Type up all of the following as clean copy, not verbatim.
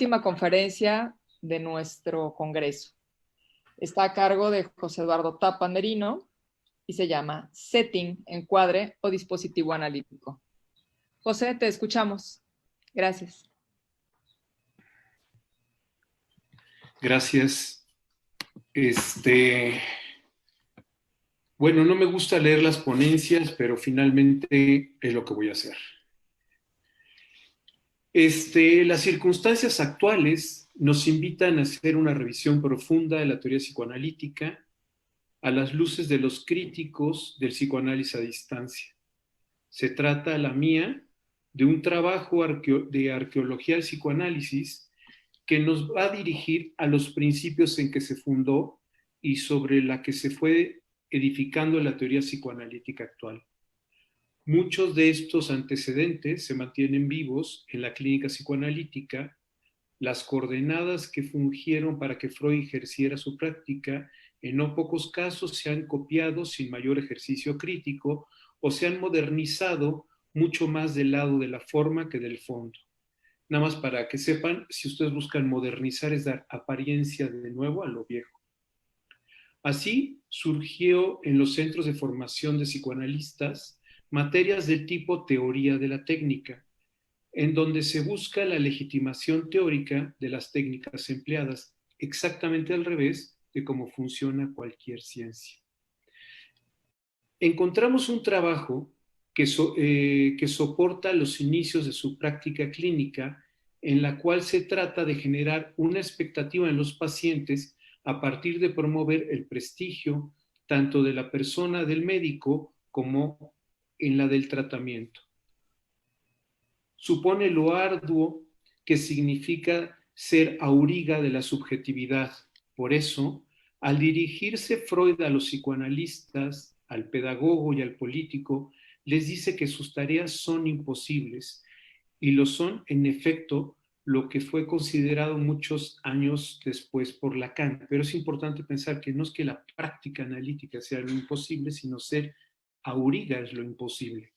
Última conferencia de nuestro congreso. Está a cargo de José Eduardo Tapanderino y se llama Setting, Encuadre o Dispositivo Analítico. José, te escuchamos. Gracias. Gracias. Bueno, no me gusta leer las ponencias, pero finalmente es lo que voy a hacer. Las circunstancias actuales nos invitan a hacer una revisión profunda de la teoría psicoanalítica a las luces de los críticos del psicoanálisis a distancia. Se trata, la mía, de un trabajo de arqueología del psicoanálisis que nos va a dirigir a los principios en que se fundó y sobre la que se fue edificando la teoría psicoanalítica actual. Muchos de estos antecedentes se mantienen vivos en la clínica psicoanalítica. Las coordenadas que fungieron para que Freud ejerciera su práctica en no pocos casos se han copiado sin mayor ejercicio crítico o se han modernizado mucho más del lado de la forma que del fondo. Nada más para que sepan, si ustedes buscan modernizar es dar apariencia de nuevo a lo viejo. Así surgió en los centros de formación de psicoanalistas materias del tipo teoría de la técnica, en donde se busca la legitimación teórica de las técnicas empleadas, exactamente al revés de cómo funciona cualquier ciencia. Encontramos un trabajo que soporta los inicios de su práctica clínica, en la cual se trata de generar una expectativa en los pacientes a partir de promover el prestigio tanto de la persona del médico como en la del tratamiento. Supone lo arduo que significa ser auriga de la subjetividad. Por eso, al dirigirse Freud a los psicoanalistas, al pedagogo y al político, les dice que sus tareas son imposibles, y lo son, en efecto, lo que fue considerado muchos años después por Lacan. Pero es importante pensar que no es que la práctica analítica sea lo imposible, sino ser auriga es lo imposible.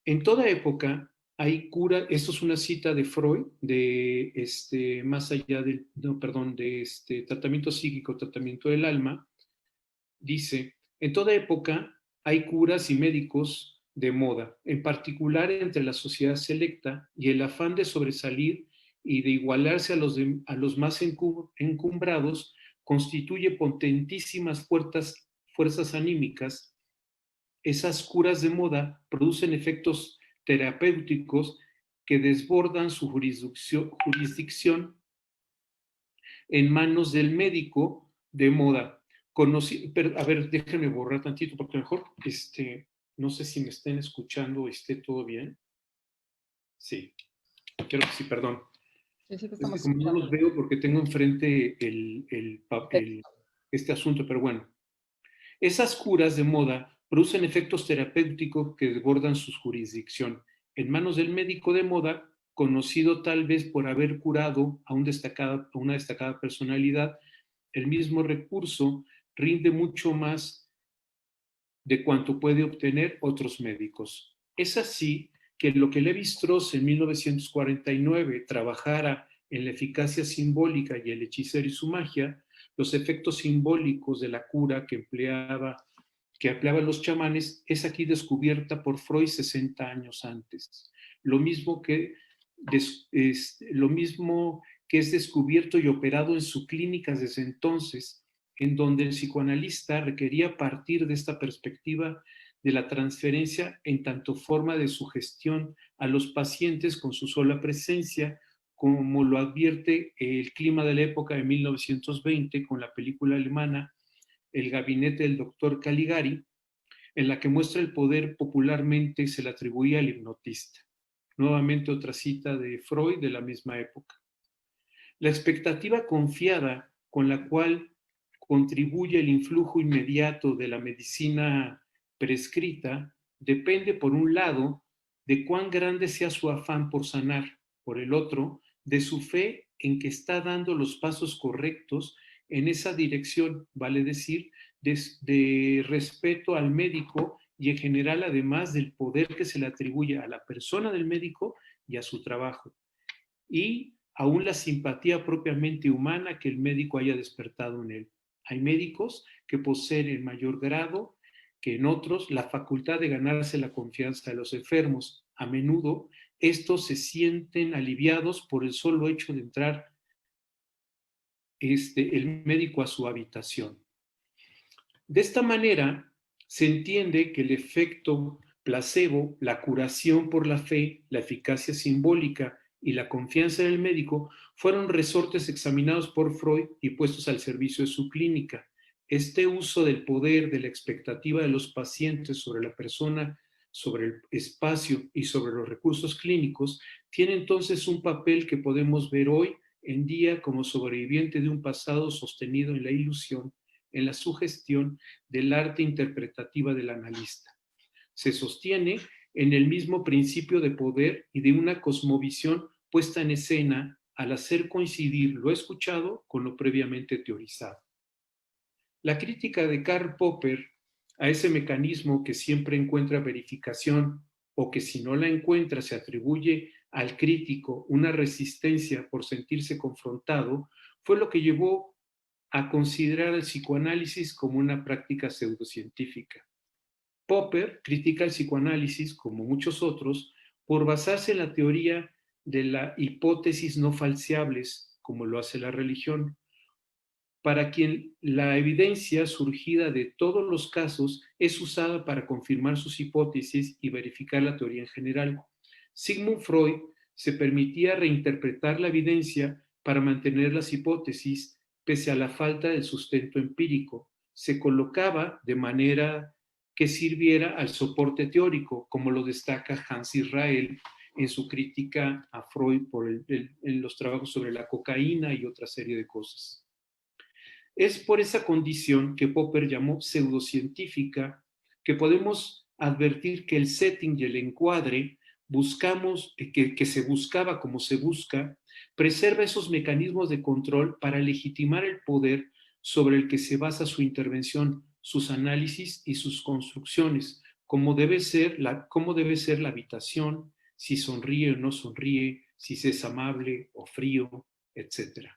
En toda época hay cura, esto es una cita de Freud, de más allá del, no, perdón, de tratamiento psíquico, tratamiento del alma, dice, en toda época hay curas y médicos de moda, en particular entre la sociedad selecta, y el afán de sobresalir y de igualarse a los más encumbrados constituye potentísimas fuerzas anímicas. Esas curas de moda producen efectos terapéuticos que desbordan su jurisdicción en manos del médico de moda. A ver, déjenme borrar tantito porque mejor, no sé si me estén escuchando, esté todo bien. Sí, creo que sí, perdón. Sí, te Es que estamos como no los veo porque tengo enfrente escuchando. este asunto, pero bueno. Esas curas de moda producen efectos terapéuticos que desbordan su jurisdicción en manos del médico de moda, conocido tal vez por haber curado a una destacada personalidad. El mismo recurso rinde mucho más de cuanto puede obtener otros médicos. Es así que lo que Lévi-Strauss en 1949 trabajara en la eficacia simbólica y el hechicero y su magia, los efectos simbólicos de la cura que empleaban los chamanes, es aquí descubierta por Freud 60 años antes. Lo mismo que es descubierto y operado en su clínica desde entonces, en donde el psicoanalista requería partir de esta perspectiva de la transferencia en tanto forma de sugestión a los pacientes con su sola presencia, como lo advierte el clima de la época de 1920 con la película alemana El gabinete del doctor Caligari, en la que muestra el poder popularmente se le atribuía al hipnotista. Nuevamente otra cita de Freud de la misma época. La expectativa confiada con la cual contribuye el influjo inmediato de la medicina prescrita depende, por un lado, de cuán grande sea su afán por sanar, por el otro, de su fe en que está dando los pasos correctos en esa dirección, vale decir, de respeto al médico y en general además del poder que se le atribuye a la persona del médico y a su trabajo. y aún la simpatía propiamente humana que el médico haya despertado en él. Hay médicos que poseen en mayor grado que en otros la facultad de ganarse la confianza de los enfermos. A menudo estos se sienten aliviados por el solo hecho de entrar el médico a su habitación. De esta manera, se entiende que el efecto placebo, la curación por la fe, la eficacia simbólica y la confianza en el médico fueron resortes examinados por Freud y puestos al servicio de su clínica. Este uso del poder, de la expectativa de los pacientes sobre la persona, sobre el espacio y sobre los recursos clínicos, tiene entonces un papel que podemos ver hoy en día como sobreviviente de un pasado sostenido en la ilusión, en la sugestión del arte interpretativa del analista. Se sostiene en el mismo principio de poder y de una cosmovisión puesta en escena al hacer coincidir lo escuchado con lo previamente teorizado. La crítica de Karl Popper a ese mecanismo que siempre encuentra verificación o que si no la encuentra se atribuye al crítico una resistencia por sentirse confrontado, fue lo que llevó a considerar el psicoanálisis como una práctica pseudocientífica. Popper critica el psicoanálisis, como muchos otros, por basarse en la teoría de la hipótesis no falseables, como lo hace la religión, para quien la evidencia surgida de todos los casos es usada para confirmar sus hipótesis y verificar la teoría en general. Sigmund Freud se permitía reinterpretar la evidencia para mantener las hipótesis pese a la falta del sustento empírico. Se colocaba de manera que sirviera al soporte teórico, como lo destaca Hans Israel en su crítica a Freud en los trabajos sobre la cocaína y otra serie de cosas. Es por esa condición que Popper llamó pseudocientífica que podemos advertir que el setting y el encuadre que se buscaba como se busca, preserva esos mecanismos de control para legitimar el poder sobre el que se basa su intervención, sus análisis y sus construcciones, cómo debe ser la habitación, si sonríe o no sonríe, si se es amable o frío, etc.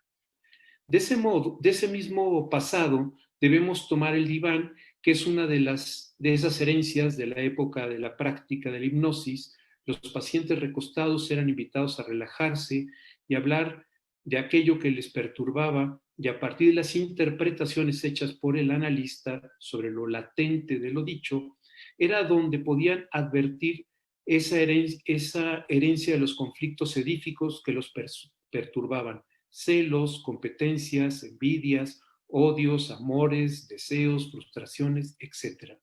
De ese mismo pasado, debemos tomar el diván, que es una de esas herencias de la época de la práctica de la hipnosis. Los pacientes recostados eran invitados a relajarse y hablar de aquello que les perturbaba, y a partir de las interpretaciones hechas por el analista sobre lo latente de lo dicho, era donde podían advertir esa herencia de los conflictos edíficos que los perturbaban: celos, competencias, envidias, odios, amores, deseos, frustraciones, etc.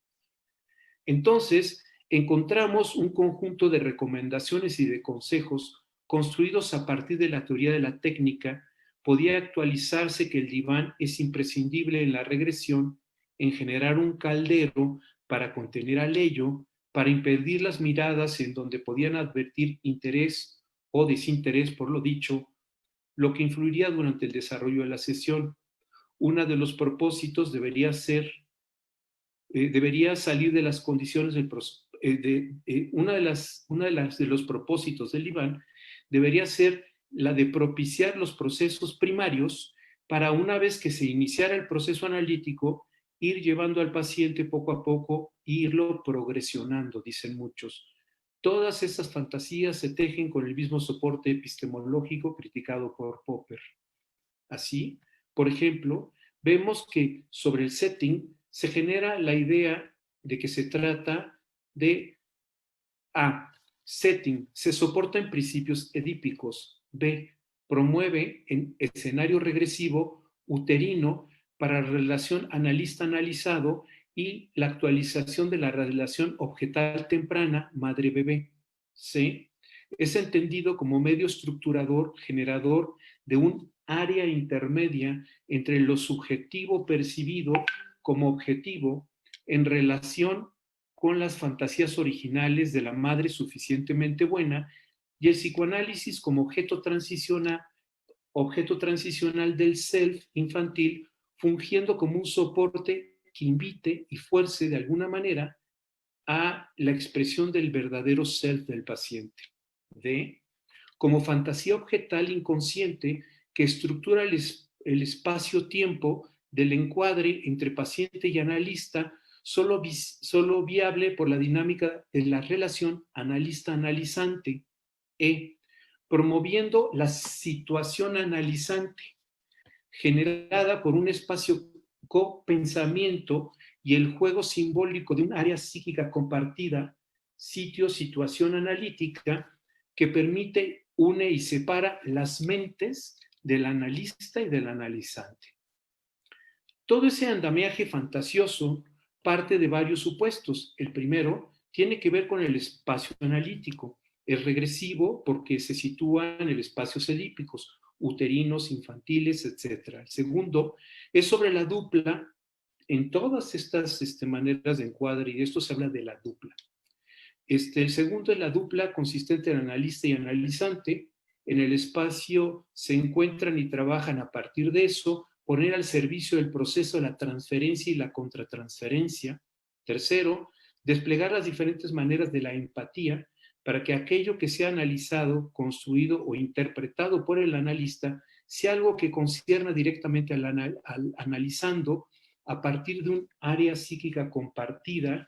Entonces, encontramos un conjunto de recomendaciones y de consejos construidos a partir de la teoría de la técnica. Podía actualizarse que el diván es imprescindible en la regresión, en generar un caldero para contener al ello, para impedir las miradas en donde podían advertir interés o desinterés por lo dicho, lo que influiría durante el desarrollo de la sesión. Uno de los propósitos debería salir de las condiciones del de los propósitos del diván debería ser la de propiciar los procesos primarios para, una vez que se iniciara el proceso analítico, ir llevando al paciente poco a poco e irlo progresionando, dicen muchos. Todas esas fantasías se tejen con el mismo soporte epistemológico criticado por Popper. Así, por ejemplo, vemos que sobre el setting se genera la idea de que se trata de A. Setting, se soporta en principios edípicos. B. Promueve en escenario regresivo uterino para relación analista-analizado y la actualización de la relación objetal temprana madre-bebé. C. Es entendido como medio estructurador, generador de un área intermedia entre lo subjetivo percibido como objetivo en relación con las fantasías originales de la madre suficientemente buena y el psicoanálisis como objeto transicional del self infantil, fungiendo como un soporte que invite y fuerce de alguna manera a la expresión del verdadero self del paciente. D. como fantasía objetal inconsciente que estructura el espacio-tiempo del encuadre entre paciente y analista, solo viable por la dinámica de la relación analista-analizante, promoviendo la situación analizante, generada por un espacio copensamiento y el juego simbólico de un área psíquica compartida, situación analítica, que permite, une y separa las mentes del analista y del analizante. Todo ese andamiaje fantasioso parte de varios supuestos. El primero tiene que ver con el espacio analítico. Es regresivo porque se sitúa en el espacios elípticos, uterinos, infantiles, etc. El segundo es sobre la dupla. En todas estas maneras de encuadre, y de esto se habla de la dupla. El segundo es la dupla consistente en analista y analizante. En el espacio se encuentran y trabajan a partir de eso, poner al servicio del proceso la transferencia y la contratransferencia. Tercero, desplegar las diferentes maneras de la empatía para que aquello que sea analizado, construido o interpretado por el analista sea algo que concierna directamente al analizando a partir de un área psíquica compartida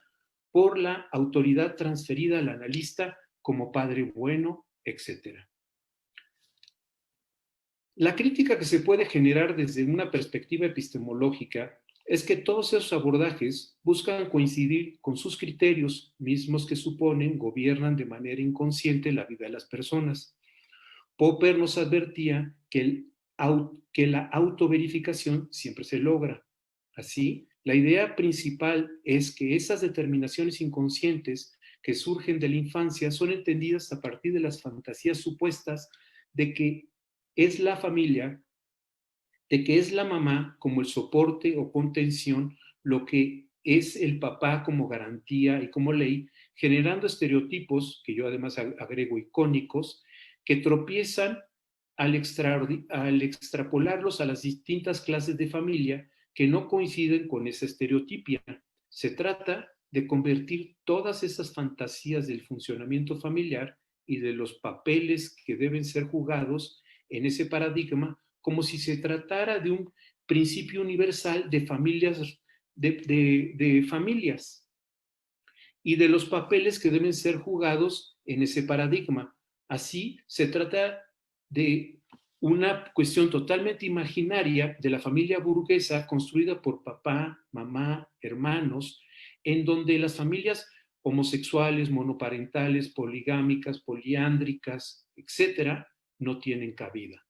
por la autoridad transferida al analista como padre bueno, etc. La crítica que se puede generar desde una perspectiva epistemológica es que todos esos abordajes buscan coincidir con sus criterios mismos que suponen gobiernan de manera inconsciente la vida de las personas. Popper nos advertía que la autoverificación siempre se logra. Así, la idea principal es que esas determinaciones inconscientes que surgen de la infancia son entendidas a partir de las fantasías supuestas de que es la familia, de que es la mamá como el soporte o contención, lo que es el papá como garantía y como ley, generando estereotipos, que yo además agrego icónicos, que tropiezan al extrapolarlos a las distintas clases de familia que no coinciden con esa estereotipia. Se trata de convertir todas esas fantasías del funcionamiento familiar y de los papeles que deben ser jugados en ese paradigma como si se tratara de un principio universal de familias, de familias y de los papeles que deben ser jugados en ese paradigma. Así se trata de una cuestión totalmente imaginaria de la familia burguesa construida por papá, mamá, hermanos, en donde las familias homosexuales, monoparentales, poligámicas, poliándricas, etcétera, no tienen cabida.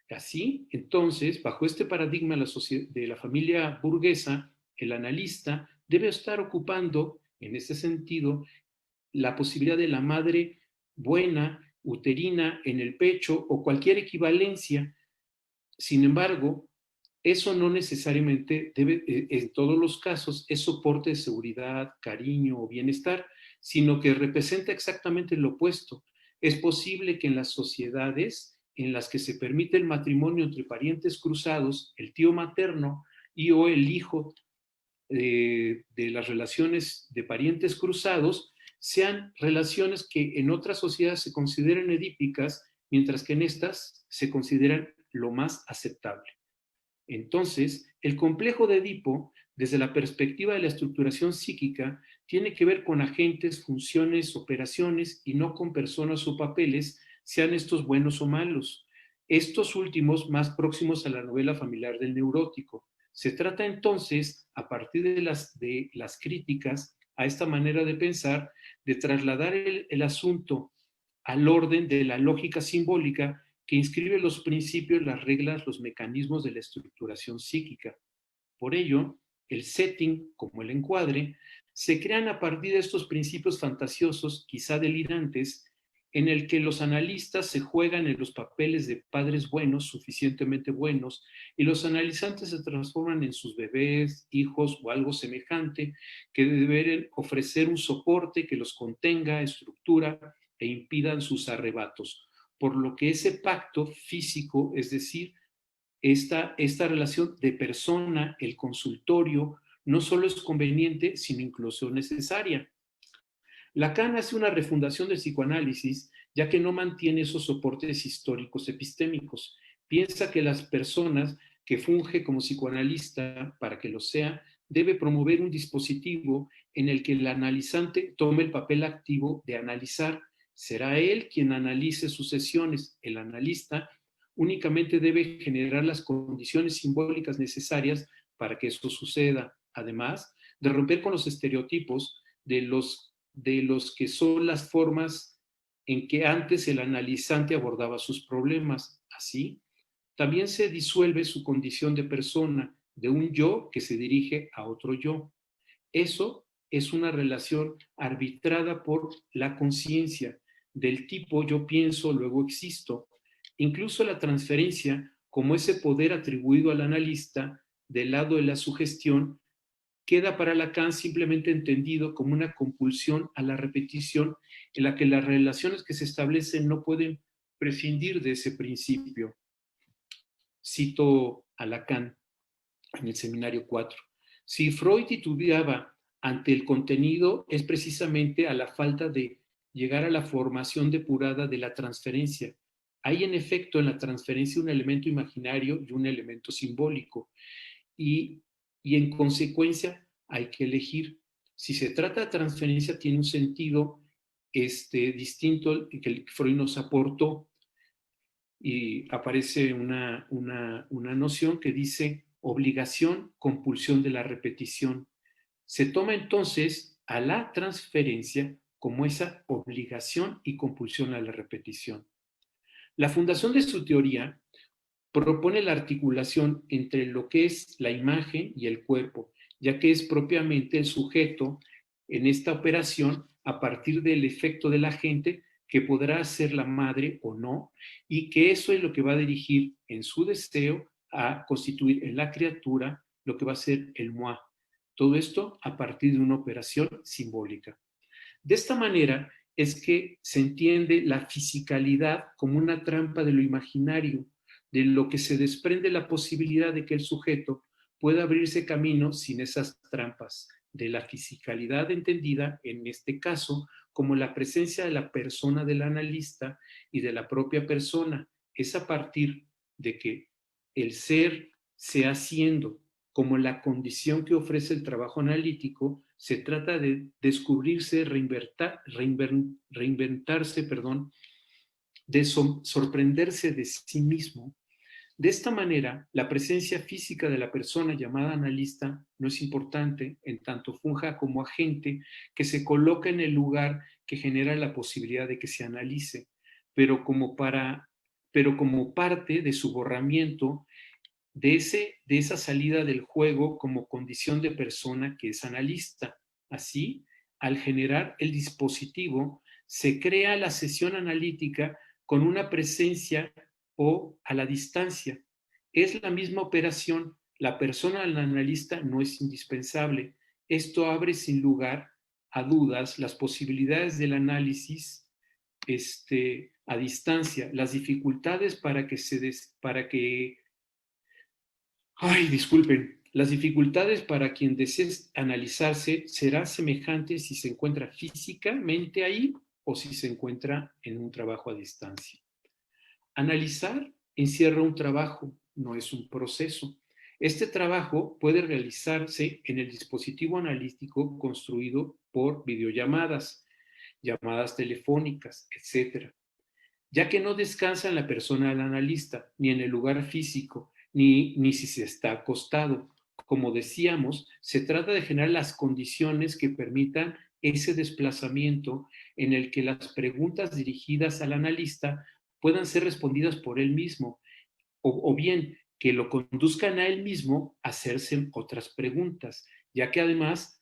Así, entonces, bajo este paradigma de la familia burguesa, el analista debe estar ocupando, en ese sentido, la posibilidad de la madre buena, uterina, en el pecho o cualquier equivalencia. Sin embargo, eso no necesariamente debe, en todos los casos, es soporte de seguridad, cariño o bienestar, sino que representa exactamente lo opuesto. Es posible que en las sociedades en las que se permite el matrimonio entre parientes cruzados, el tío materno y o el hijo de las relaciones de parientes cruzados, sean relaciones que en otras sociedades se consideran edípicas, mientras que en estas se consideran lo más aceptable. Entonces, el complejo de Edipo, desde la perspectiva de la estructuración psíquica, tiene que ver con agentes, funciones, operaciones y no con personas o papeles, sean estos buenos o malos. Estos últimos más próximos a la novela familiar del neurótico. Se trata entonces, a partir de las críticas a esta manera de pensar, de trasladar el asunto al orden de la lógica simbólica que inscribe los principios, las reglas, los mecanismos de la estructuración psíquica. Por ello, el setting, como el encuadre, se crean a partir de estos principios fantasiosos, quizá delirantes, en el que los analistas se juegan en los papeles de padres buenos, suficientemente buenos, y los analizantes se transforman en sus bebés, hijos o algo semejante, que deben ofrecer un soporte que los contenga, estructura e impidan sus arrebatos. Por lo que ese pacto físico, es decir, esta relación de persona, el consultorio, no solo es conveniente, sino incluso necesaria. Lacan hace una refundación del psicoanálisis ya que no mantiene esos soportes históricos epistémicos. Piensa que las personas que funge como psicoanalista, para que lo sea, debe promover un dispositivo en el que el analizante tome el papel activo de analizar. Será él quien analice sus sesiones. El analista únicamente debe generar las condiciones simbólicas necesarias para que eso suceda. Además de romper con los estereotipos de los que son las formas en que antes el analizante abordaba sus problemas. Así, también se disuelve su condición de persona, de un yo que se dirige a otro yo. Eso es una relación arbitrada por la conciencia, del tipo yo pienso, luego existo. Incluso la transferencia, como ese poder atribuido al analista del lado de la sugestión, queda para Lacan simplemente entendido como una compulsión a la repetición en la que las relaciones que se establecen no pueden prescindir de ese principio. Cito a Lacan en el seminario 4. Si Freud titubeaba ante el contenido es precisamente a la falta de llegar a la formación depurada de la transferencia. Hay en efecto en la transferencia un elemento imaginario y un elemento simbólico y en consecuencia hay que elegir. Si se trata de transferencia tiene un sentido distinto al que Freud nos aportó y aparece una noción que dice obligación, compulsión de la repetición. Se toma entonces a la transferencia como esa obligación y compulsión a la repetición. La fundación de su teoría propone la articulación entre lo que es la imagen y el cuerpo, ya que es propiamente el sujeto en esta operación a partir del efecto de la gente que podrá ser la madre o no, y que eso es lo que va a dirigir en su deseo a constituir en la criatura lo que va a ser el moi. Todo esto a partir de una operación simbólica. De esta manera es que se entiende la fisicalidad como una trampa de lo imaginario, de lo que se desprende la posibilidad de que el sujeto pueda abrirse camino sin esas trampas, de la fisicalidad entendida, en este caso, como la presencia de la persona del analista y de la propia persona. Es a partir de que el ser se haciendo como la condición que ofrece el trabajo analítico, se trata de descubrirse, reinventarse, de sorprenderse de sí mismo. De esta manera, la presencia física de la persona llamada analista no es importante en tanto funja como agente que se coloca en el lugar que genera la posibilidad de que se analice, pero como parte de su borramiento de esa salida del juego como condición de persona que es analista. Así, al generar el dispositivo, se crea la sesión analítica con una presencia o a la distancia. Es la misma operación. La persona del analista no es indispensable. Esto abre sin lugar a dudas las posibilidades del análisis a distancia, las dificultades para que disculpen. Las dificultades para quien desee analizarse será semejante si se encuentra físicamente ahí o si se encuentra en un trabajo a distancia. Analizar encierra un trabajo, no es un proceso. Este trabajo puede realizarse en el dispositivo analítico construido por videollamadas, llamadas telefónicas, etc., ya que no descansa en la persona del analista, ni en el lugar físico, ni si se está acostado. Como decíamos, se trata de generar las condiciones que permitan ese desplazamiento en el que las preguntas dirigidas al analista puedan ser respondidas por él mismo, o bien que lo conduzcan a él mismo a hacerse otras preguntas, ya que además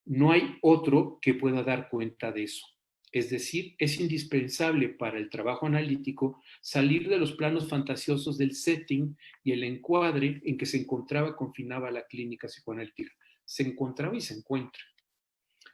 no hay otro que pueda dar cuenta de eso. Es decir, es indispensable para el trabajo analítico salir de los planos fantasiosos del setting y el encuadre en que se encontraba confinada la clínica psicoanalítica. Se encontraba y se encuentra.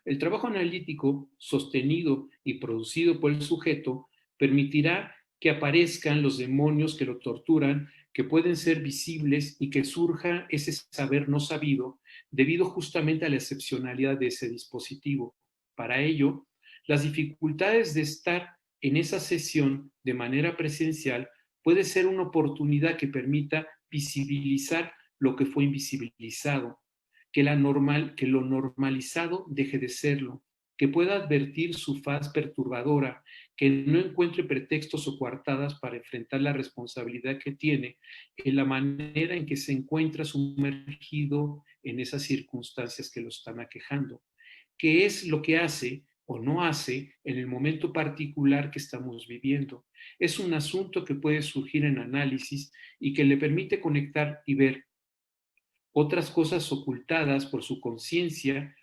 El trabajo analítico, sostenido y producido por el sujeto, permitirá que aparezcan los demonios que lo torturan, que pueden ser visibles y que surja ese saber no sabido debido justamente a la excepcionalidad de ese dispositivo. Para ello, las dificultades de estar en esa sesión de manera presencial puede ser una oportunidad que permita visibilizar lo que fue invisibilizado, que lo normalizado deje de serlo, que pueda advertir su faz perturbadora, que no encuentre pretextos o coartadas para enfrentar la responsabilidad que tiene en la manera en que se encuentra sumergido en esas circunstancias que lo están aquejando. ¿Qué es lo que hace o no hace en el momento particular que estamos viviendo? Es un asunto que puede surgir en análisis y que le permite conectar y ver otras cosas ocultadas por su conciencia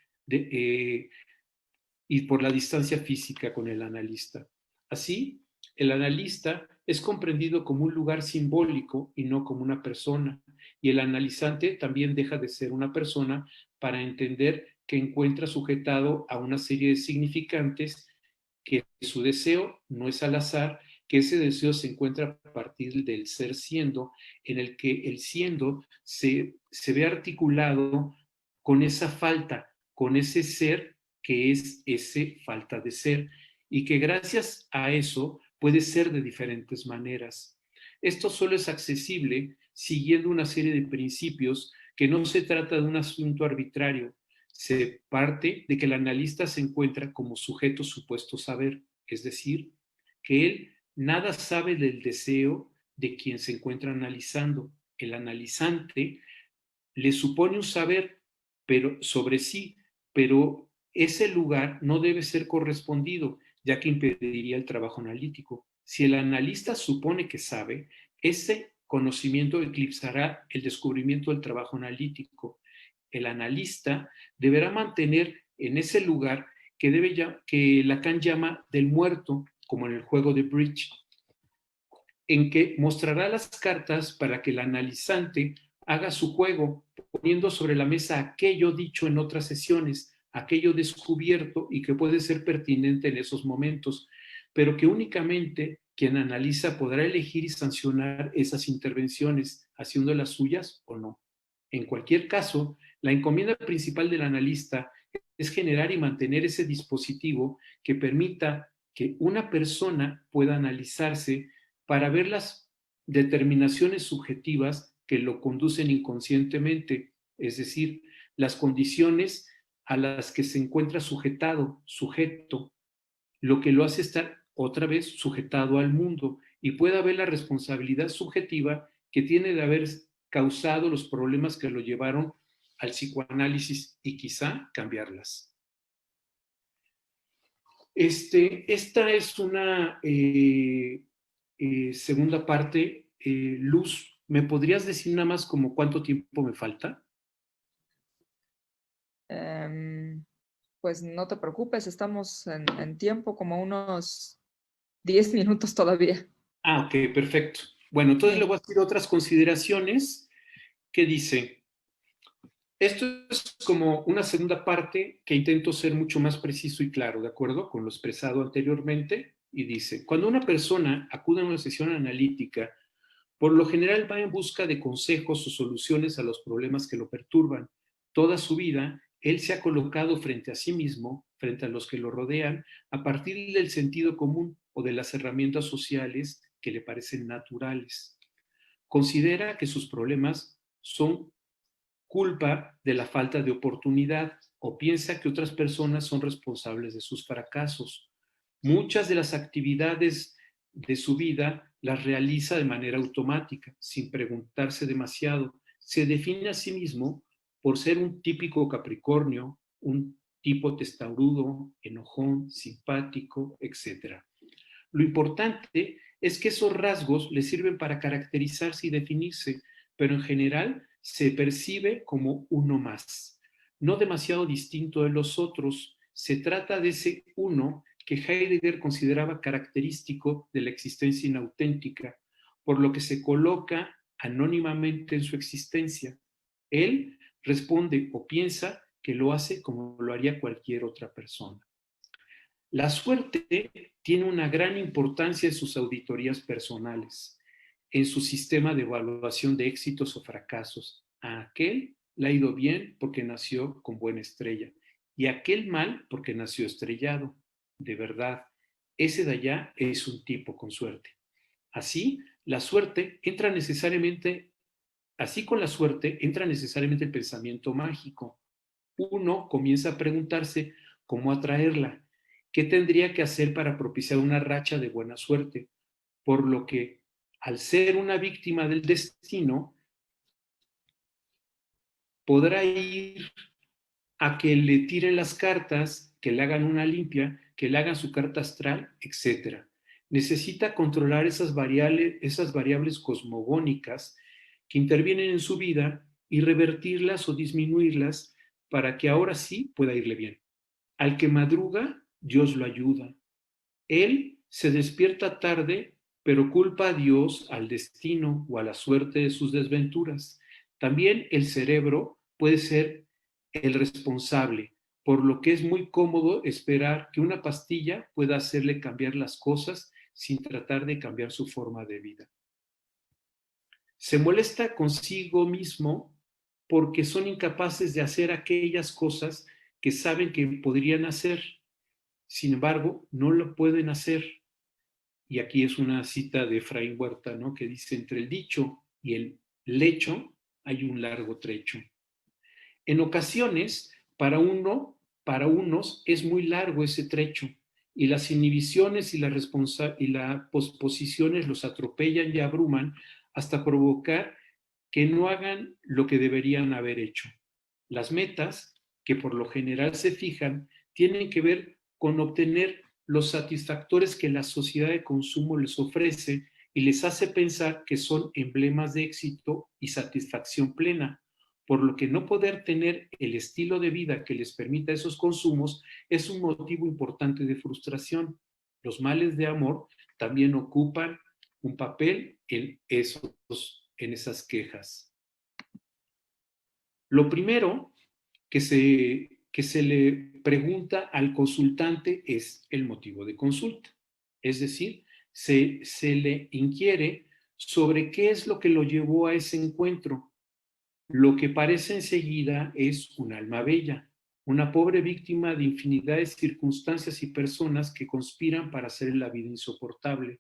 y por la distancia física con el analista. Así, el analista es comprendido como un lugar simbólico y no como una persona, y el analizante también deja de ser una persona para entender que encuentra sujetado a una serie de significantes, que su deseo no es al azar, que ese deseo se encuentra a partir del ser siendo, en el que el siendo se ve articulado con esa falta, con ese ser que es ese falta de ser, y que gracias a eso puede ser de diferentes maneras. Esto solo es accesible siguiendo una serie de principios, que no se trata de un asunto arbitrario. Se parte de que el analista se encuentra como sujeto supuesto saber, es decir, que él nada sabe del deseo de quien se encuentra analizando. El analizante le supone un saber, pero sobre sí, pero ese lugar no debe ser correspondido, ya que impediría el trabajo analítico. Si el analista supone que sabe, ese conocimiento eclipsará el descubrimiento del trabajo analítico. El analista deberá mantener en ese lugar que Lacan llama del muerto, como en el juego de bridge, en que mostrará las cartas para que el analizante haga su juego, poniendo sobre la mesa aquello dicho en otras sesiones, aquello descubierto y que puede ser pertinente en esos momentos, pero que únicamente quien analiza podrá elegir y sancionar esas intervenciones, haciéndolas suyas o no. En cualquier caso, la encomienda principal del analista es generar y mantener ese dispositivo que permita que una persona pueda analizarse para ver las determinaciones subjetivas que lo conducen inconscientemente, es decir, las condiciones a las que se encuentra sujeto, lo que lo hace estar otra vez sujetado al mundo, y pueda ver la responsabilidad subjetiva que tiene de haber causado los problemas que lo llevaron al psicoanálisis y quizá cambiarlas. Esta es una segunda parte. Luz, ¿me podrías decir nada más como cuánto tiempo me falta? Pues no te preocupes, estamos en tiempo, como unos 10 minutos todavía. Ah, ok, perfecto. Bueno, entonces le Sí. voy a decir otras consideraciones que dice. Esto es como una segunda parte que intento ser mucho más preciso y claro, ¿de acuerdo? Con lo expresado anteriormente. Y dice, cuando una persona acude a una sesión analítica, por lo general va en busca de consejos o soluciones a los problemas que lo perturban. Toda su vida, él se ha colocado frente a sí mismo, frente a los que lo rodean, a partir del sentido común o de las herramientas sociales que le parecen naturales. Considera que sus problemas son culpa de la falta de oportunidad o piensa que otras personas son responsables de sus fracasos. Muchas de las actividades de su vida las realiza de manera automática, sin preguntarse demasiado. Se define a sí mismo por ser un típico Capricornio, un tipo testarudo, enojón, simpático, etc. Lo importante es que esos rasgos le sirven para caracterizarse y definirse, pero en general se percibe como uno más, no demasiado distinto de los otros. Se trata de ese uno que Heidegger consideraba característico de la existencia inauténtica, por lo que se coloca anónimamente en su existencia. Él responde o piensa que lo hace como lo haría cualquier otra persona. La suerte tiene una gran importancia en sus auditorías personales, en su sistema de evaluación de éxitos o fracasos. A aquel le ha ido bien porque nació con buena estrella y a aquel mal porque nació estrellado. De verdad, ese de allá es un tipo con suerte. Así, la suerte entra necesariamente, así con la suerte entra necesariamente el pensamiento mágico. Uno comienza a preguntarse cómo atraerla, qué tendría que hacer para propiciar una racha de buena suerte, por lo que al ser una víctima del destino, podrá ir a que le tiren las cartas, que le hagan una limpia, que le hagan su carta astral, etc. Necesita controlar esas variables cosmogónicas que intervienen en su vida y revertirlas o disminuirlas para que ahora sí pueda irle bien. Al que madruga, Dios lo ayuda. Él se despierta tarde, pero culpa a Dios, al destino o a la suerte de sus desventuras. También el cerebro puede ser el responsable, por lo que es muy cómodo esperar que una pastilla pueda hacerle cambiar las cosas sin tratar de cambiar su forma de vida. Se molesta consigo mismo porque son incapaces de hacer aquellas cosas que saben que podrían hacer. Sin embargo, no lo pueden hacer. Y aquí es una cita de Efraín Huerta, ¿no? Que dice, entre el dicho y el lecho hay un largo trecho. En ocasiones, para unos es muy largo ese trecho y las inhibiciones y las posposiciones los atropellan y abruman hasta provocar que no hagan lo que deberían haber hecho. Las metas, que por lo general se fijan, tienen que ver con obtener los satisfactores que la sociedad de consumo les ofrece y les hace pensar que son emblemas de éxito y satisfacción plena, por lo que no poder tener el estilo de vida que les permita esos consumos es un motivo importante de frustración. Los males de amor también ocupan un papel en esas quejas. Lo primero que se le pregunta al consultante es el motivo de consulta. Es decir, se le inquiere sobre qué es lo que lo llevó a ese encuentro. Lo que parece enseguida es un alma bella, una pobre víctima de infinidad de circunstancias y personas que conspiran para hacer la vida insoportable.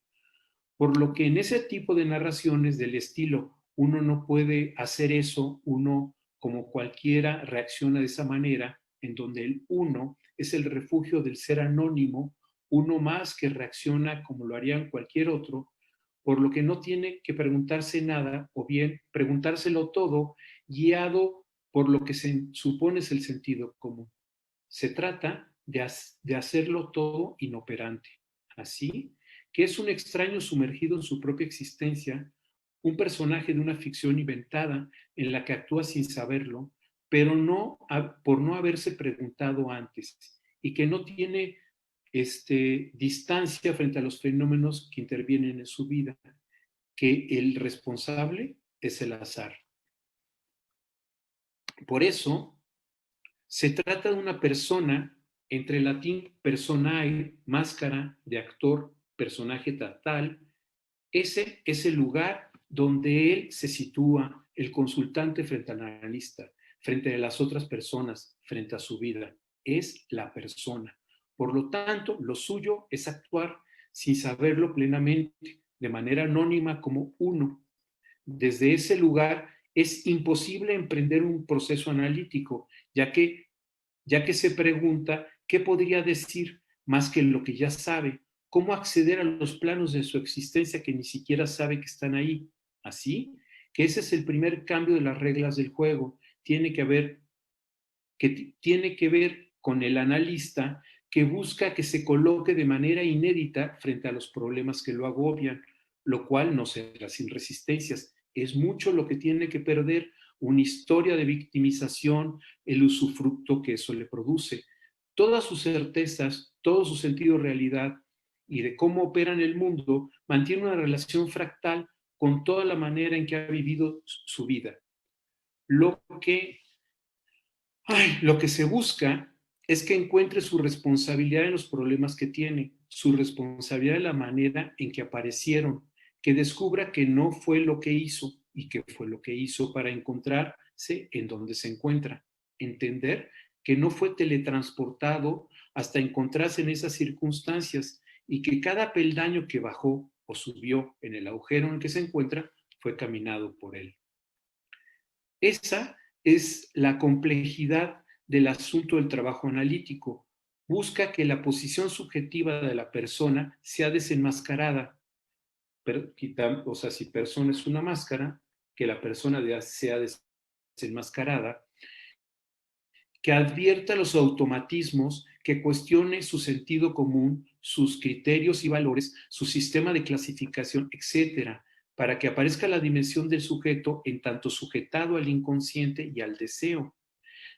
Por lo que en ese tipo de narraciones del estilo, uno no puede hacer eso, uno como cualquiera reacciona de esa manera, en donde el uno es el refugio del ser anónimo, uno más que reacciona como lo harían cualquier otro, por lo que no tiene que preguntarse nada o bien preguntárselo todo guiado por lo que se supone es el sentido común. Se trata de hacerlo todo inoperante. Así que es un extraño sumergido en su propia existencia, un personaje de una ficción inventada en la que actúa sin saberlo, pero no por no haberse preguntado antes y que no tiene distancia frente a los fenómenos que intervienen en su vida, que el responsable es el azar. Por eso, se trata de una persona, entre latín personae, máscara de actor, personaje teatral. Ese es el lugar donde él se sitúa, el consultante frente al analista, frente a las otras personas, frente a su vida. Es la persona. Por lo tanto, lo suyo es actuar sin saberlo plenamente, de manera anónima como uno. Desde ese lugar es imposible emprender un proceso analítico, ya que se pregunta qué podría decir más que lo que ya sabe, cómo acceder a los planos de su existencia que ni siquiera sabe que están ahí. Así que ese es el primer cambio de las reglas del juego. Tiene que ver con el analista que busca que se coloque de manera inédita frente a los problemas que lo agobian, lo cual no será sin resistencias. Es mucho lo que tiene que perder, una historia de victimización, el usufructo que eso le produce. Todas sus certezas, todo su sentido de realidad y de cómo opera en el mundo mantiene una relación fractal con toda la manera en que ha vivido su vida. Lo que se busca es que encuentre su responsabilidad en los problemas que tiene, su responsabilidad en la manera en que aparecieron, que descubra que no fue lo que hizo y que fue lo que hizo para encontrarse en donde se encuentra. Entender que no fue teletransportado hasta encontrarse en esas circunstancias y que cada peldaño que bajó o subió en el agujero en el que se encuentra fue caminado por él. Esa es la complejidad del asunto del trabajo analítico. Busca que la posición subjetiva de la persona sea desenmascarada. O sea, si persona es una máscara, que la persona sea desenmascarada, que advierta los automatismos, que cuestione su sentido común, sus criterios y valores, su sistema de clasificación, etcétera, para que aparezca la dimensión del sujeto en tanto sujetado al inconsciente y al deseo.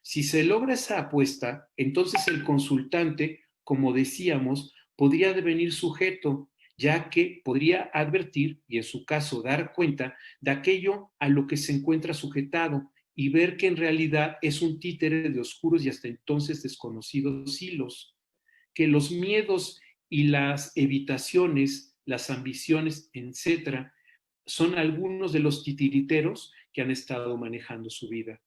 Si se logra esa apuesta, entonces el consultante, como decíamos, podría devenir sujeto, ya que podría advertir y en su caso dar cuenta de aquello a lo que se encuentra sujetado y ver que en realidad es un títere de oscuros y hasta entonces desconocidos hilos, que los miedos y las evitaciones, las ambiciones, etcétera, son algunos de los titiriteros que han estado manejando su vida.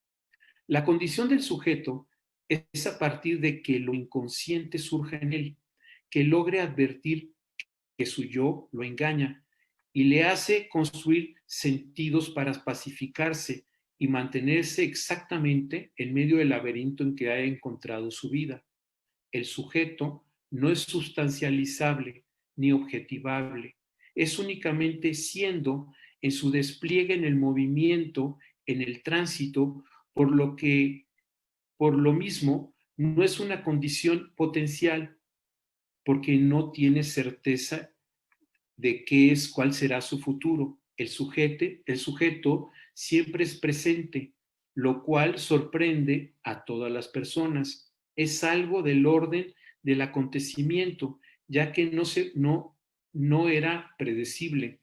La condición del sujeto es a partir de que lo inconsciente surja en él, que logre advertir que su yo lo engaña y le hace construir sentidos para pacificarse y mantenerse exactamente en medio del laberinto en que ha encontrado su vida. El sujeto no es sustancializable ni objetivable, es únicamente siendo en su despliegue en el movimiento, en el tránsito, por lo mismo no es una condición potencial porque no tiene certeza de cuál será su futuro. El sujeto siempre es presente, lo cual sorprende a todas las personas. Es algo del orden del acontecimiento, ya que no era predecible.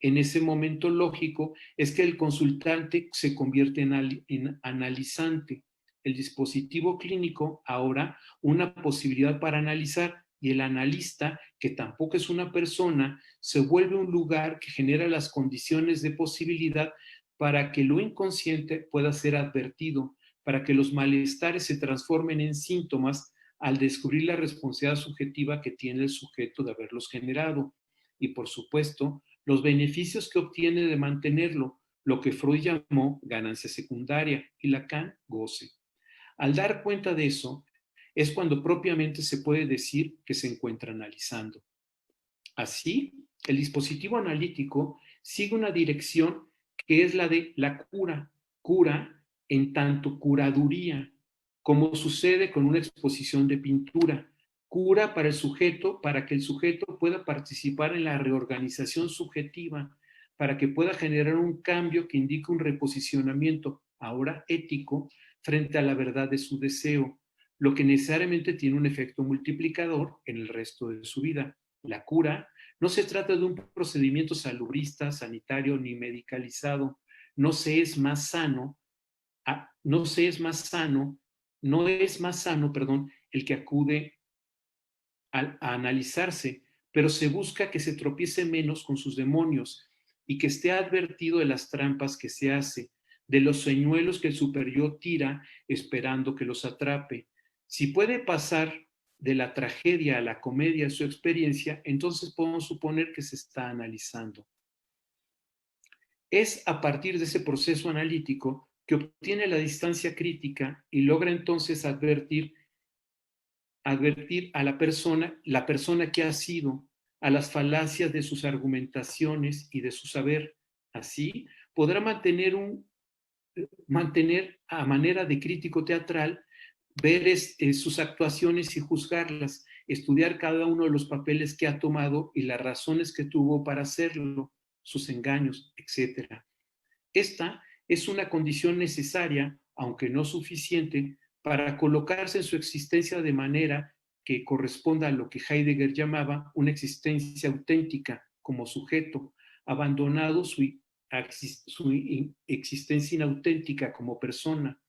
En ese momento lógico es que el consultante se convierte en analizante. El dispositivo clínico ahora una posibilidad para analizar y el analista, que tampoco es una persona, se vuelve un lugar que genera las condiciones de posibilidad para que lo inconsciente pueda ser advertido, para que los malestares se transformen en síntomas al descubrir la responsabilidad subjetiva que tiene el sujeto de haberlos generado. Y por supuesto, los beneficios que obtiene de mantenerlo, lo que Freud llamó ganancia secundaria y Lacan goce. Al dar cuenta de eso, es cuando propiamente se puede decir que se encuentra analizando. Así, el dispositivo analítico sigue una dirección que es la de la cura en tanto curaduría, como sucede con una exposición de pintura. Cura para el sujeto, para que el sujeto pueda participar en la reorganización subjetiva, para que pueda generar un cambio que indique un reposicionamiento, ahora ético, frente a la verdad de su deseo, lo que necesariamente tiene un efecto multiplicador en el resto de su vida. La cura no se trata de un procedimiento salubrista, sanitario ni medicalizado. No se es más sano, no se es más sano, no es más sano, perdón, el que acude a analizarse, pero se busca que se tropiece menos con sus demonios y que esté advertido de las trampas que se hace, de los señuelos que el superior tira esperando que los atrape. Si puede pasar de la tragedia a la comedia en su experiencia, entonces podemos suponer que se está analizando. Es a partir de ese proceso analítico que obtiene la distancia crítica y logra entonces advertir a la persona que ha sido, a las falacias de sus argumentaciones y de su saber. Así podrá mantener a manera de crítico teatral, ver sus actuaciones y juzgarlas, estudiar cada uno de los papeles que ha tomado y las razones que tuvo para hacerlo, sus engaños, etc. Esta es una condición necesaria, aunque no suficiente, para colocarse en su existencia de manera que corresponda a lo que Heidegger llamaba una existencia auténtica como sujeto, abandonado su existencia inauténtica como persona.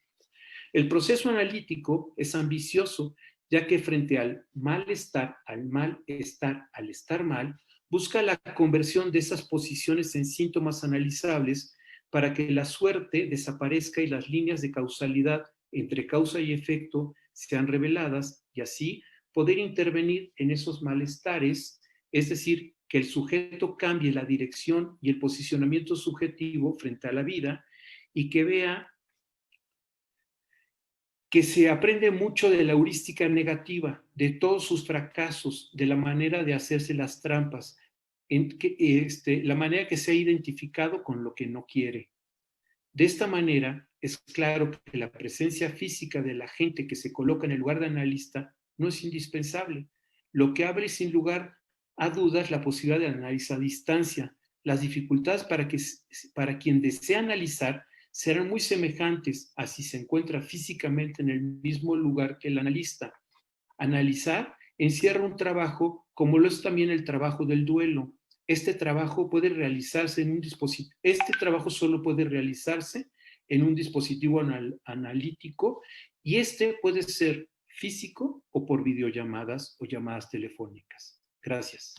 El proceso analítico es ambicioso, ya que frente al malestar, al estar mal, busca la conversión de esas posiciones en síntomas analizables para que la suerte desaparezca y las líneas de causalidad entre causa y efecto sean reveladas y así poder intervenir en esos malestares es decir, que el sujeto cambie la dirección y el posicionamiento subjetivo frente a la vida y que vea que se aprende mucho de la heurística negativa, de todos sus fracasos, de la manera de hacerse las trampas, la manera que se ha identificado con lo que no quiere. De esta manera, es claro que la presencia física de la gente que se coloca en el lugar de analista no es indispensable. Lo que abre sin lugar a dudas la posibilidad de analizar a distancia. Las dificultades para quien desea analizar serán muy semejantes a si se encuentra físicamente en el mismo lugar que el analista. Analizar encierra un trabajo como lo es también el trabajo del duelo. Este trabajo puede realizarse en un dispositivo. Este trabajo solo puede realizarse en un dispositivo analítico y este puede ser físico o por videollamadas o llamadas telefónicas. Gracias.